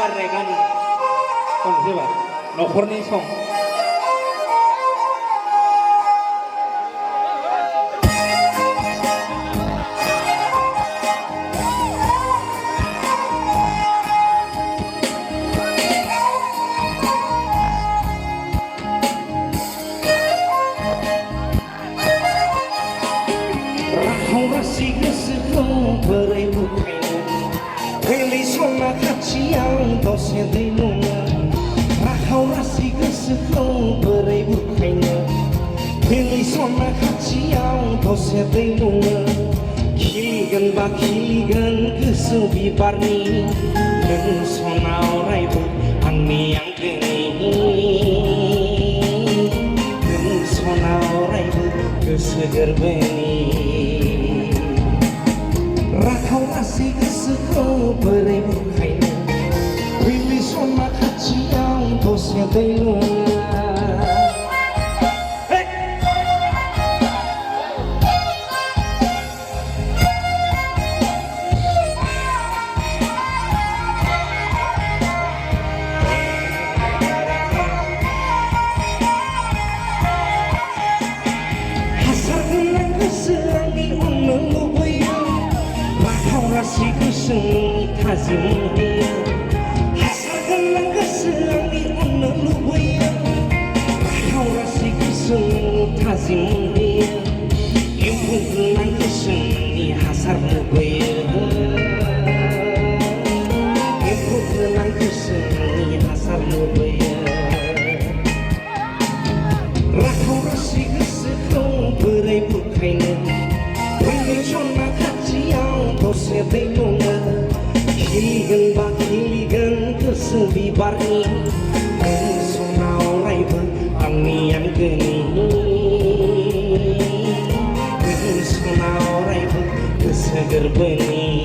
बारनाय गान खनसे बा न'खरनि सं रासि गोसोखौ बोरै बुखायनो फैलै सना खाथियाव दसे दै लोंनो राखाव रासि गोसोखौ बोरै बुखायनो फैलै सना खाथियाव दसे दै लोंनो खिलिगोन बा खिलिगोन गोसो बिबारनि नों सना अरायबो आंनि आंगोनि नों सना अरायबो गोसो गोरबोनि राखाव रासि गोसोखौ बोरै बुखायनो फैलै सना खाथियाव दसे दै लोंनो रासि गोसोनि थाजिम होयो हासार गोनां गोसो आंनि अननो लुबैयो राखाव रासि गोसोनि थाजिम होयो एम्फौ गोनां गोसोनि हासार लुबैयो एम्फौ गोनां गोसोनि हासार लुबैयो राखाव रासि गोसोखौ बोरै बुखायनो फैलै सना खाथियाव दसे दै लोंनो खिलिगोन बा खिलिगोन गोसो बिबारनि नों सना अरायबो आंनि आंगोनि नों सना अरायबो गोसो गोरबोनि